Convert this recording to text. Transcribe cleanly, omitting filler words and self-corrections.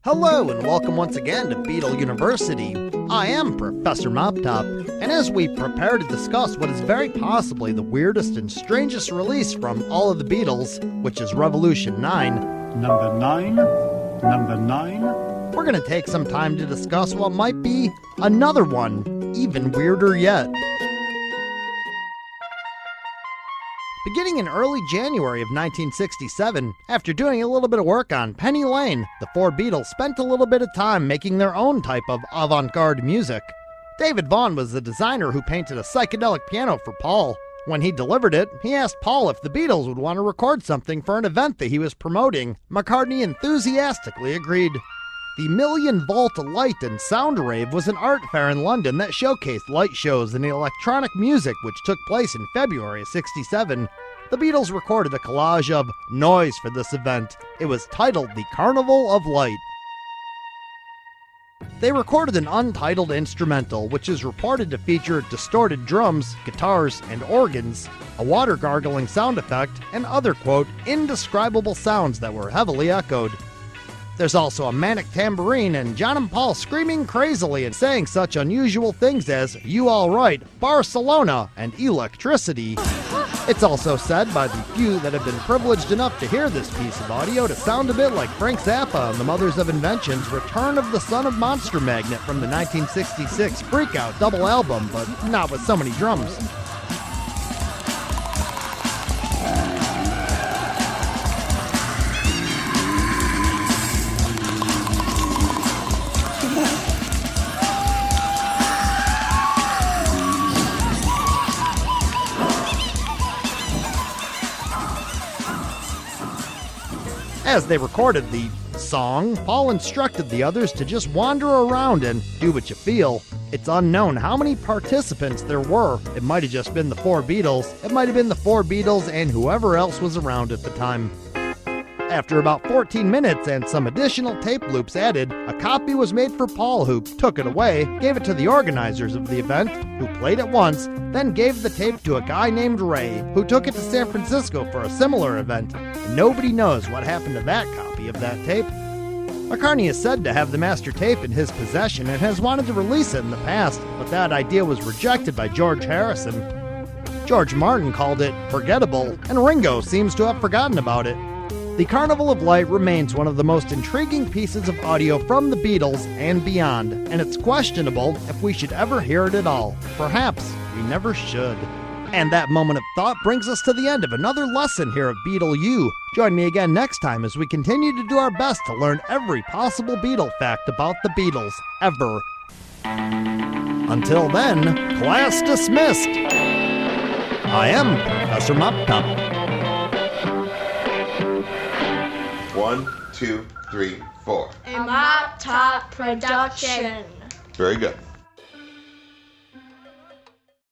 Hello and welcome once again to Beatle University. I am Professor MOPTOP, and as we prepare to discuss what is very possibly the weirdest and strangest release from all of the Beatles, which is Revolution 9, Number 9, we're going to take some time to discuss what might be another one, even weirder yet. Beginning in early January of 1967, after doing a little bit of work on Penny Lane, the four Beatles spent a little bit of time making their own type of avant-garde music. David Vaughan was the designer who painted a psychedelic piano for Paul. When he delivered it, he asked Paul if the Beatles would want to record something for an event that he was promoting. McCartney enthusiastically agreed. The Million Volt Light and Sound Rave was an art fair in London that showcased light shows and electronic music which took place in February of '67. The Beatles recorded a collage of noise for this event. It was titled The Carnival of Light. They recorded an untitled instrumental, which is reported to feature distorted drums, guitars, and organs, a water gargling sound effect, and other, quote, indescribable sounds that were heavily echoed. There's also a manic tambourine and John and Paul screaming crazily and saying such unusual things as "You All Right," "Barcelona," and "Electricity." It's also said by the few that have been privileged enough to hear this piece of audio to sound a bit like Frank Zappa and the Mothers of Invention's Return of the Son of Monster Magnet from the 1966 Freakout double album, but not with so many drums. As they recorded the song, Paul instructed the others to just wander around and do what you feel. It's unknown how many participants there were. It might have just been the four Beatles. It might have been the four Beatles and whoever else was around at the time. After about 14 minutes and some additional tape loops added, a copy was made for Paul, who took it away, gave it to the organizers of the event, who played it once, then gave the tape to a guy named Ray, who took it to San Francisco for a similar event, and nobody knows what happened to that copy of that tape. McCartney is said to have the master tape in his possession and has wanted to release it in the past, but that idea was rejected by George Harrison. George Martin called it forgettable, and Ringo seems to have forgotten about it. The Carnival of Light remains one of the most intriguing pieces of audio from the Beatles and beyond, and it's questionable if we should ever hear it at all. Perhaps we never should. And that moment of thought brings us to the end of another lesson here of Beatle U. Join me again next time as we continue to do our best to learn every possible Beatle fact about the Beatles, ever. Until then, class dismissed. I am Professor MOPTOP. 1, 2, 3, 4. A MOPTOP production. Very good.